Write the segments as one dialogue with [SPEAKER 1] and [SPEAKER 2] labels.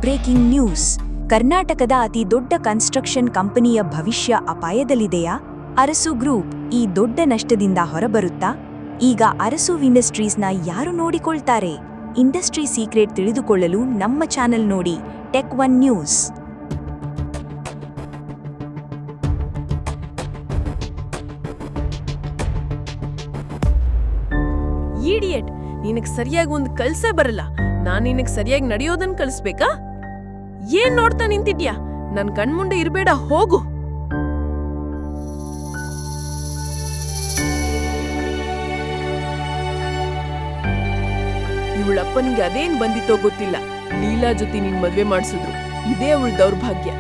[SPEAKER 1] Breaking news. ಕರ್ನಾಟಕದ ಅತಿ ದೊಡ್ಡ ಕನ್ಸ್ಟ್ರಕ್ಷನ್ ಕಂಪನಿಯ ಭವಿಷ್ಯ ಅಪಾಯದಲ್ಲಿದೆಯಾ? ಅರಸು ಗ್ರೂಪ್ ಈ ದೊಡ್ಡ ನಷ್ಟದಿಂದ ಹೊರಬರುತ್ತಾ? ಈಗ ಅರಸು ಇಂಡಸ್ಟ್ರೀಸ್ನ ಯಾರು ನೋಡಿಕೊಳ್ತಾರೆ? ಇಂಡಸ್ಟ್ರಿ ಸೀಕ್ರೆಟ್ ತಿಳಿದುಕೊಳ್ಳಲು ನಮ್ಮ ಚಾನೆಲ್ ನೋಡಿ, ಟೆಕ್ ಒನ್ ನ್ಯೂಸ್.
[SPEAKER 2] ಈಡಿಯಟ್, ನಿನಗ್ ಸರಿಯಾಗಿ ಒಂದು ಕಲ್ಸೇ ಬರಲ್ಲ. ನಾನ್ ನಿನಗ್ ಸರಿಯಾಗಿ ನಡೆಯೋದನ್ ಕಲಿಸ್ಬೇಕಾ? ಏನ್ ನೋಡ್ತಾ ನಿಂತಿದ್ಯಾ? ನನ್ ಕಣ್ಮುಂದೆ ಇರ್ಬೇಡ, ಹೋಗು. ಇವಳಪ್ಪನಿಗೆ ಅದೇನ್ ಬಂದಿತ್ತೋ ಗೊತ್ತಿಲ್ಲ, ಲೀಲಾ ಜೊತೆ ನಿನ್ ಮದ್ವೆ ಮಾಡ್ಸಿದ್ರು. ಇದೇ ಅವಳ ದೌರ್ಭಾಗ್ಯ.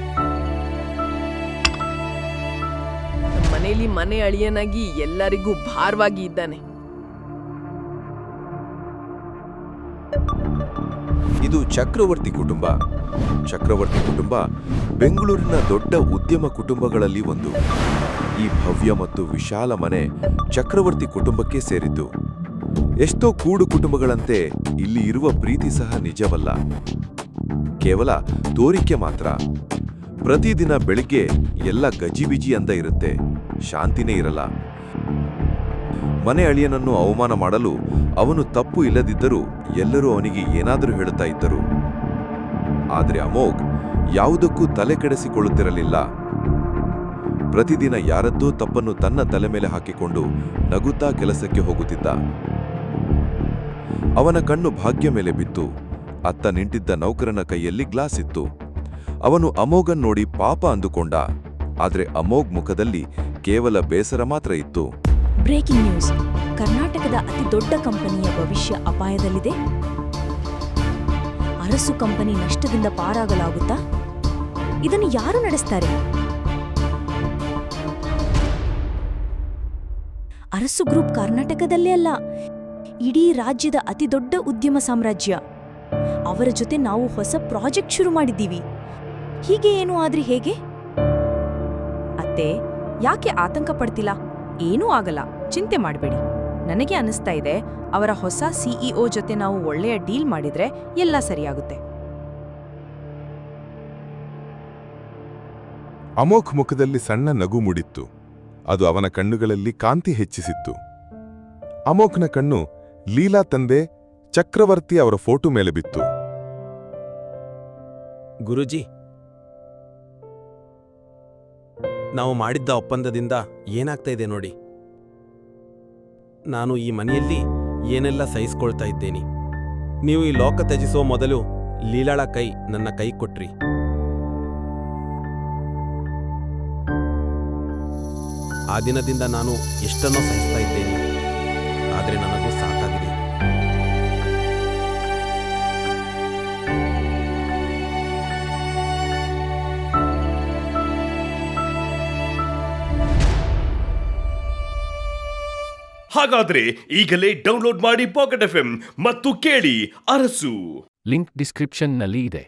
[SPEAKER 2] ಮನೇಲಿ ಮನೆ ಅಳಿಯನಾಗಿ ಎಲ್ಲರಿಗೂ ಭಾರವಾಗಿ ಇದ್ದಾನೆ.
[SPEAKER 3] ಇದು ಚಕ್ರವರ್ತಿ ಕುಟುಂಬ. ಚಕ್ರವರ್ತಿ ಕುಟುಂಬ ಬೆಂಗಳೂರಿನ ದೊಡ್ಡ ಉದ್ಯಮ ಕುಟುಂಬಗಳಲ್ಲಿ ಒಂದು. ಈ ಭವ್ಯ ಮತ್ತು ವಿಶಾಲ ಮನೆ ಚಕ್ರವರ್ತಿ ಕುಟುಂಬಕ್ಕೆ ಸೇರಿದ್ದು. ಎಷ್ಟೋ ಕೂಡು ಕುಟುಂಬಗಳಂತೆ ಇಲ್ಲಿ ಇರುವ ಪ್ರೀತಿ ಸಹ ನಿಜವಲ್ಲ, ಕೇವಲ ತೋರಿಕೆ ಮಾತ್ರ. ಪ್ರತಿದಿನ ಬೆಳಿಗ್ಗೆ ಎಲ್ಲ ಗಜಿಬಿಜಿ ಅಂತ ಇರುತ್ತೆ, ಶಾಂತಿನೇ ಇರಲ್ಲ. ಮನೆ ಅಳಿಯನನ್ನು ಅವಮಾನ ಮಾಡಲು ಅವನು ತಪ್ಪು ಇಲ್ಲದಿದ್ದರೂ ಎಲ್ಲರೂ ಅವನಿಗೆ ಏನಾದರೂ ಹೇಳುತ್ತಾ ಇದ್ದರು. ಆದರೆ ಅಮೋಘ್ ಯಾವುದಕ್ಕೂ ತಲೆ ಕೆಡಿಸಿಕೊಳ್ಳುತ್ತಿರಲಿಲ್ಲ. ಪ್ರತಿದಿನ ಯಾರದ್ದೋ ತಪ್ಪನ್ನು ತನ್ನ ತಲೆ ಮೇಲೆ ಹಾಕಿಕೊಂಡು ನಗುತ್ತಾ ಕೆಲಸಕ್ಕೆ ಹೋಗುತ್ತಿದ್ದ. ಅವನ ಕಣ್ಣು ಭಾಗ್ಯ ಮೇಲೆ ಬಿತ್ತು. ಅತ್ತ ನಿಂತಿದ್ದ ನೌಕರನ ಕೈಯಲ್ಲಿ ಗ್ಲಾಸ್ ಇತ್ತು. ಅವನು ಅಮೋಘನ್ ನೋಡಿ ಪಾಪ ಅಂದುಕೊಂಡ. ಆದರೆ ಅಮೋಘ್ ಮುಖದಲ್ಲಿ ಕೇವಲ ಬೇಸರ ಮಾತ್ರ ಇತ್ತು.
[SPEAKER 1] Breaking news. ಕರ್ನಾಟಕದ ಅತಿ ದೊಡ್ಡ ಕಂಪನಿಯ ಭವಿಷ್ಯ ಅಪಾಯದಲ್ಲಿದೆ. ಅರಸು ಕಂಪನಿ ನಷ್ಟದಿಂದ ಪಾರಾಗಲಾಗುತ್ತಾ? ಇದನ್ನು ಯಾರು ನಡೆಸ್ತಾರೆ? ಅರಸು ಗ್ರೂಪ್ ಕರ್ನಾಟಕದಲ್ಲೇ ಅಲ್ಲ, ಇಡೀ ರಾಜ್ಯದ ಅತಿ ದೊಡ್ಡ ಉದ್ಯಮ ಸಾಮ್ರಾಜ್ಯ. ಅವರ ಜೊತೆ ನಾವು ಹೊಸ ಪ್ರಾಜೆಕ್ಟ್ ಶುರು ಮಾಡಿದ್ದೀವಿ. ಹೀಗೆ ಏನೂ ಆದ್ರೆ ಹೇಗೆ? ಅತ್ತೆ, ಯಾಕೆ ಆತಂಕ ಪಡ್ತಿಲ್ಲ? ಏನೂ ಆಗಲ್ಲ, ಚಿಂತೆ ಮಾಡಬೇಡಿ. ನನಗೆ ಅನಿಸ್ತಾ ಇದೆ, ಅವರ ಹೊಸ ಸಿಇಒ ಜೊತೆ ನಾವು ಒಳ್ಳೆಯ ಡೀಲ್ ಮಾಡಿದ್ರೆ ಎಲ್ಲ ಸರಿಯಾಗುತ್ತೆ.
[SPEAKER 4] ಅಮೋಘ್ ಮುಖದಲ್ಲಿ ಸಣ್ಣ ನಗು ಮೂಡಿತ್ತು. ಅದು ಅವನ ಕಣ್ಣುಗಳಲ್ಲಿ ಕಾಂತಿ ಹೆಚ್ಚಿಸಿತ್ತು. ಅಮೋಘ್ನ ಕಣ್ಣು ಲೀಲಾ ತಂದೆ ಚಕ್ರವರ್ತಿ ಅವರ ಫೋಟೋ ಮೇಲೆ ಬಿತ್ತು.
[SPEAKER 5] ಗುರುಜಿ, ನಾವು ಮಾಡಿದ್ದ ಒಪ್ಪಂದದಿಂದ ಏನಾಗ್ತಾ ಇದೆ ನೋಡಿ. ನಾನು ಈ ಮನೆಯಲ್ಲಿ ಏನೆಲ್ಲ ಸಹಿಸ್ಕೊಳ್ತಾ ಇದ್ದೇನೆ. ನೀವು ಈ ಲೋಕ ತ್ಯಜಿಸುವ ಮೊದಲು ಲೀಲಾಳ ಕೈ ನನ್ನ ಕೈ ಕೊಟ್ರಿ. ಆ ದಿನದಿಂದ ನಾನು ಎಷ್ಟನ್ನೋ ಸಹಿಸ್ತಾ ಇದ್ದೇನೆ, ಆದರೆ ನನಗೂ ಸಾಕಾಗಿದೆ.
[SPEAKER 6] ಹಾಗಾದ್ರೆ ಈಗಲೇ ಡೌನ್ಲೋಡ್ ಮಾಡಿ ಪಾಕೆಟ್ FM ಮತ್ತು ಕೇಳಿ ಅರಸು.
[SPEAKER 7] ಲಿಂಕ್ ಡಿಸ್ಕ್ರಿಪ್ಷನ್ನಲ್ಲಿ ಇದೆ.